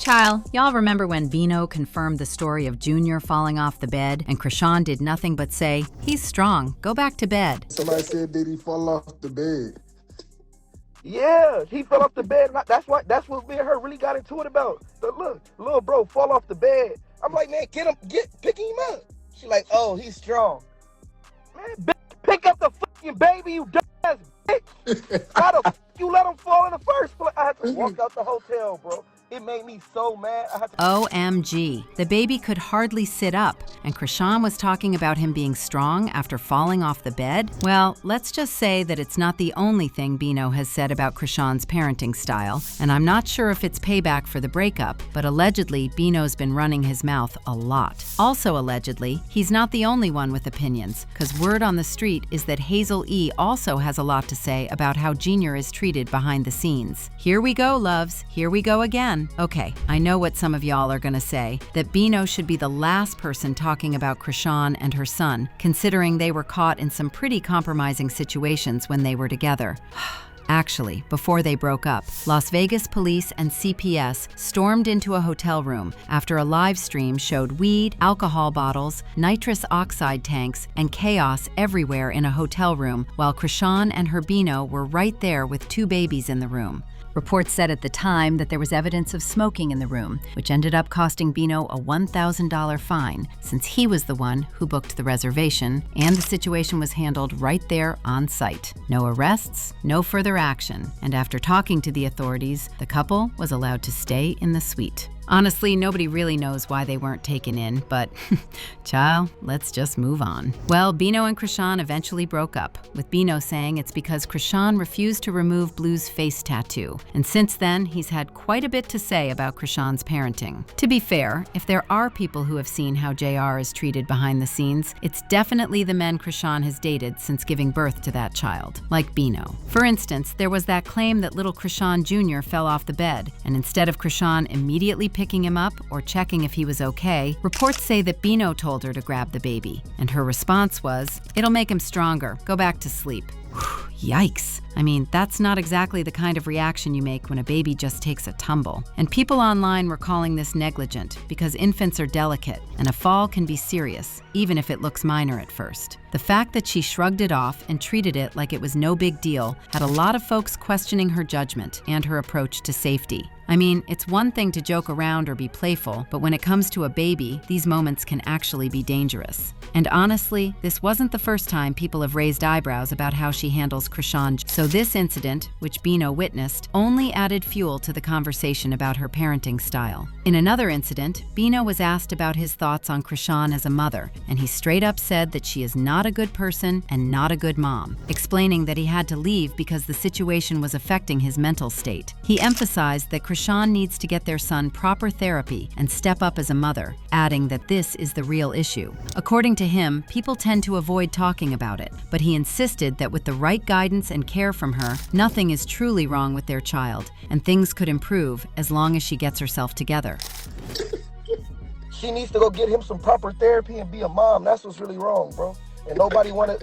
Child, y'all remember when Bino confirmed the story of Junior falling off the bed and Chrisean did nothing but say, "He's strong, go back to bed." Somebody said, did he fall off the bed? Yeah, he fell off the bed. That's what me and her really got into it about. But look, little bro fall off the bed. I'm like, man, pick him up. She like, oh, he's strong. Man, pick up the fucking baby, you dumbass bitch. How the fuck you let him fall in the first place? I had to walk out the hotel, bro. It made me so mad. OMG. The baby could hardly sit up, and Chrisean was talking about him being strong after falling off the bed? Well, let's just say that it's not the only thing Bino has said about Chrisean's parenting style, and I'm not sure if it's payback for the breakup, but allegedly Bino's been running his mouth a lot. Also allegedly, he's not the only one with opinions, because word on the street is that Hazel E also has a lot to say about how Junior is treated behind the scenes. Here we go, loves. Here we go again. Okay, I know what some of y'all are gonna say, that Bino should be the last person talking about Chrisean and her son, considering they were caught in some pretty compromising situations when they were together. Actually, before they broke up, Las Vegas police and CPS stormed into a hotel room after a live stream showed weed, alcohol bottles, nitrous oxide tanks, and chaos everywhere in a hotel room, while Chrisean and her Bino were right there with 2 babies in the room. Reports said at the time that there was evidence of smoking in the room, which ended up costing Bino a $1,000 fine, since he was the one who booked the reservation, and the situation was handled right there on site. No arrests, no further action, and after talking to the authorities, the couple was allowed to stay in the suite. Honestly, nobody really knows why they weren't taken in, but child, let's just move on. Well, Bino and Chrisean eventually broke up, with Bino saying it's because Chrisean refused to remove Blue's face tattoo, and since then, he's had quite a bit to say about Chrisean's parenting. To be fair, if there are people who have seen how JR is treated behind the scenes, it's definitely the men Chrisean has dated since giving birth to that child, like Bino. For instance, there was that claim that little Chrisean Jr. fell off the bed, and instead of Chrisean immediately picking him up or checking if he was okay, reports say that Bino told her to grab the baby, and her response was, "It'll make him stronger, go back to sleep." Yikes. I mean, that's not exactly the kind of reaction you make when a baby just takes a tumble. And people online were calling this negligent because infants are delicate and a fall can be serious, even if it looks minor at first. The fact that she shrugged it off and treated it like it was no big deal had a lot of folks questioning her judgment and her approach to safety. I mean, it's one thing to joke around or be playful, but when it comes to a baby, these moments can actually be dangerous. And honestly, this wasn't the first time people have raised eyebrows about how she handles Chrisean. So this incident, which Bino witnessed, only added fuel to the conversation about her parenting style. In another incident, Bino was asked about his thoughts on Chrisean as a mother, and he straight up said that she is not a good person and not a good mom, explaining that he had to leave because the situation was affecting his mental state. He emphasized that Chrisean needs to get their son proper therapy and step up as a mother, adding that this is the real issue. According to him, people tend to avoid talking about it, but he insisted that with the right guidance and care from her, nothing is truly wrong with their child, and things could improve as long as she gets herself together. She needs to go get him some proper therapy and be a mom. That's what's really wrong, bro. And nobody wanna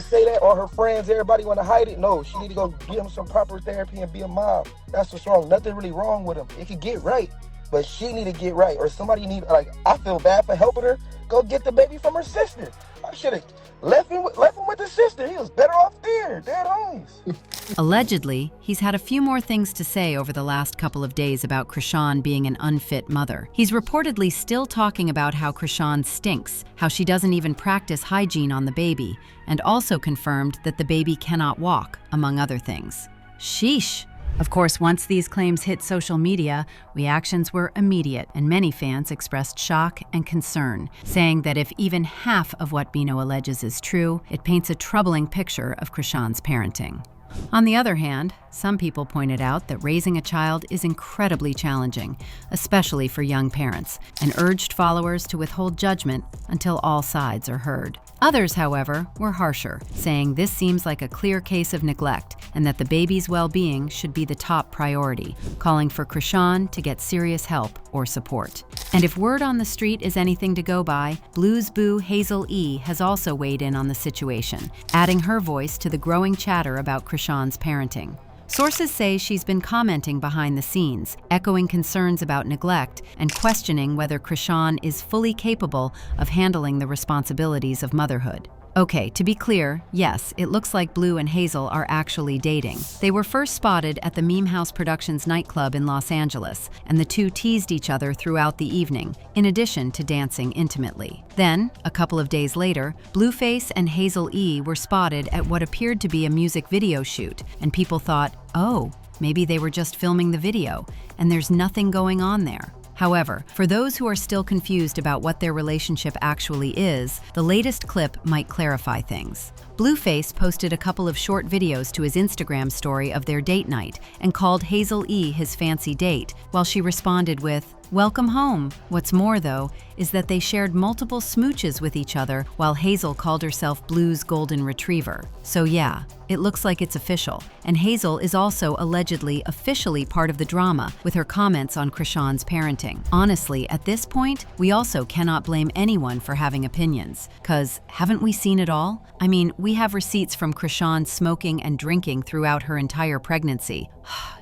say that, or her friends, everybody wanna hide it. No, she need to go get him some proper therapy and be a mom. That's what's wrong. Nothing really wrong with him. It could get right, but she need to get right, or somebody need, like, I feel bad for helping her. Go get the baby from her sister. I should have left him with the sister. He was better off there. Dead homies. Allegedly, he's had a few more things to say over the last couple of days about Chrisean being an unfit mother. He's reportedly still talking about how Chrisean stinks, how she doesn't even practice hygiene on the baby, and also confirmed that the baby cannot walk, among other things. Sheesh. Of course, once these claims hit social media, reactions were immediate, and many fans expressed shock and concern, saying that if even half of what Bino alleges is true, it paints a troubling picture of Chrisean's parenting. On the other hand, some people pointed out that raising a child is incredibly challenging, especially for young parents, and urged followers to withhold judgment until all sides are heard. Others, however, were harsher, saying this seems like a clear case of neglect and that the baby's well-being should be the top priority, calling for Chrisean to get serious help or support. And if word on the street is anything to go by, Blue's boo Hazel E has also weighed in on the situation, adding her voice to the growing chatter about Chrisean's parenting. Sources say she's been commenting behind the scenes, echoing concerns about neglect and questioning whether Chrisean is fully capable of handling the responsibilities of motherhood. Okay, to be clear, yes, it looks like Blue and Hazel are actually dating. They were first spotted at the Meme House Productions nightclub in Los Angeles, and the two teased each other throughout the evening, in addition to dancing intimately. Then, a couple of days later, Blueface and Hazel E were spotted at what appeared to be a music video shoot, and people thought, oh, maybe they were just filming the video, and there's nothing going on there. However, for those who are still confused about what their relationship actually is, the latest clip might clarify things. Blueface posted a couple of short videos to his Instagram story of their date night and called Hazel E his fancy date, while she responded with, "Welcome home." What's more, though, is that they shared multiple smooches with each other while Hazel called herself Blue's golden retriever. So yeah, it looks like it's official. And Hazel is also allegedly officially part of the drama with her comments on Chrisean's parenting. Honestly, at this point, we also cannot blame anyone for having opinions. 'Cause haven't we seen it all? I mean, we have receipts from Chrisean smoking and drinking throughout her entire pregnancy.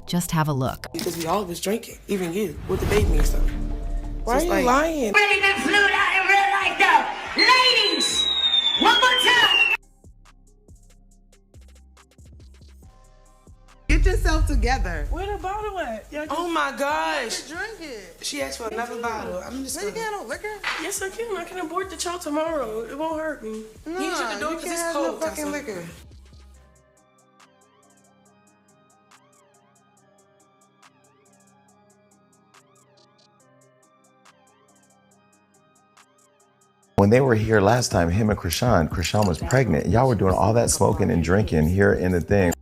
Just have a look. Because we all was drinking, even you, with the baby and stuff. Why are you lying? Really been flued out in real life though. Ladies, one more time. Get yourself together. Where the bottle at? Oh my gosh. Drink it. She asked for another bottle. I'm just No, you can't have no liquor. Yes, I can. I can abort the child tomorrow. It won't hurt me. No, You shut the door you because can't it's have cold. no fucking Tessa. liquor. When they were here last time, him and Chrisean was pregnant. Y'all were doing all that smoking and drinking here in the thing.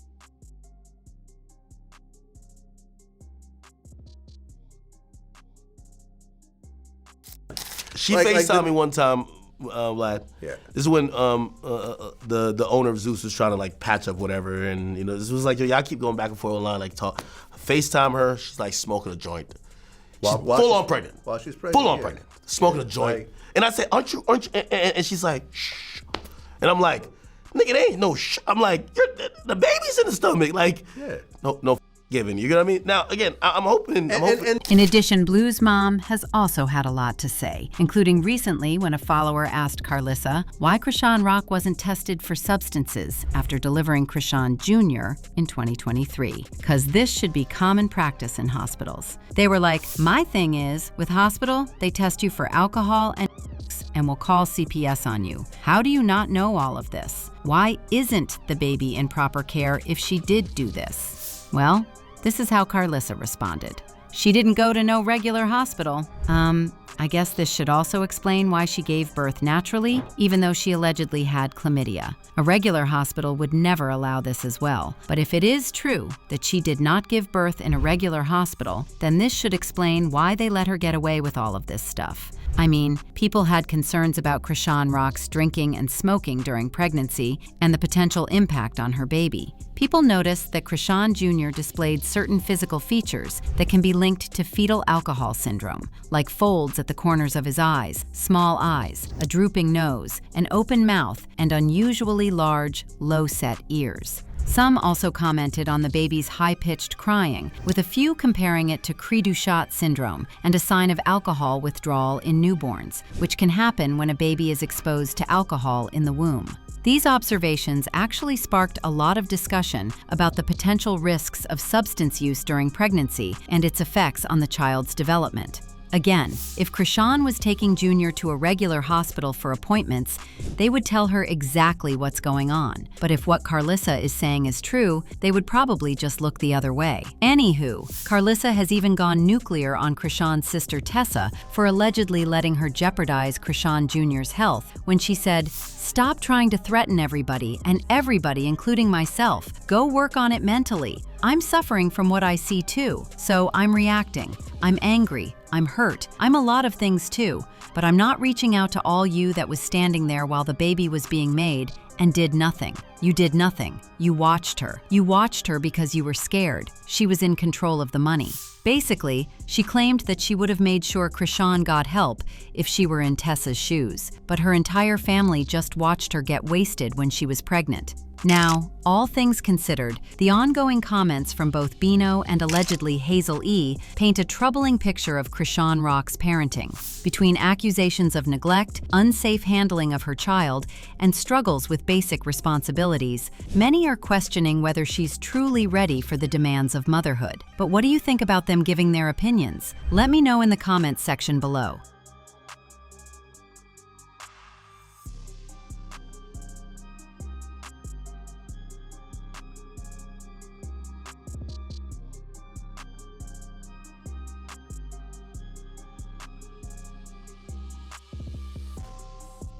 She FaceTimed me one time, lad. Yeah. This is when the owner of Zeus was trying to like patch up whatever, and you know, this was like, yo, y'all keep going back and forth online, like talk. FaceTime her, she's like smoking a joint. She's full on pregnant. While she's pregnant. Full on yeah. pregnant. Smoking a joint. Like, and I said, aren't you, and she's like, shh. And I'm like, nigga, they ain't no shh. I'm like, the baby's in the stomach. Like, Yeah. no giving. You know what I mean? Now, again, I'm hoping. In addition, Blue's mom has also had a lot to say, including recently when a follower asked Carlissa why Chrisean Rock wasn't tested for substances after delivering Chrisean Jr. in 2023. Because this should be common practice in hospitals. They were like, my thing is, with hospital, they test you for alcohol and will call CPS on you. How do you not know all of this? Why isn't the baby in proper care if she did do this? Well, this is how Carlissa responded. She didn't go to no regular hospital. I guess this should also explain why she gave birth naturally, even though she allegedly had chlamydia. A regular hospital would never allow this as well. But if it is true that she did not give birth in a regular hospital, then this should explain why they let her get away with all of this stuff. I mean, people had concerns about Chrisean Rock's drinking and smoking during pregnancy and the potential impact on her baby. People noticed that Chrisean Jr. displayed certain physical features that can be linked to fetal alcohol syndrome, like folds at the corners of his eyes, small eyes, a drooping nose, an open mouth, and unusually large, low-set ears. Some also commented on the baby's high-pitched crying, with a few comparing it to Cri-du-chat syndrome and a sign of alcohol withdrawal in newborns, which can happen when a baby is exposed to alcohol in the womb. These observations actually sparked a lot of discussion about the potential risks of substance use during pregnancy and its effects on the child's development. Again, if Chrisean was taking Junior to a regular hospital for appointments, they would tell her exactly what's going on. But if what Carlissa is saying is true, they would probably just look the other way. Anywho, Carlissa has even gone nuclear on Chrisean's sister Tessa for allegedly letting her jeopardize Chrisean Jr.'s health when she said, "Stop trying to threaten everybody, and everybody, including myself. Go work on it mentally. I'm suffering from what I see too, so I'm reacting. I'm angry. I'm hurt. I'm a lot of things too, but I'm not reaching out to all you that was standing there while the baby was being made and did nothing." You did nothing. You watched her. You watched her because you were scared. She was in control of the money. Basically, she claimed that she would have made sure Chrisean got help if she were in Tessa's shoes, but her entire family just watched her get wasted when she was pregnant. Now, all things considered, the ongoing comments from both Bino and allegedly Hazel E paint a troubling picture of Chrisean Rock's parenting. Between accusations of neglect, unsafe handling of her child, and struggles with basic responsibilities, many are questioning whether she's truly ready for the demands of motherhood. But what do you think about them giving their opinions? Let me know in the comments section below.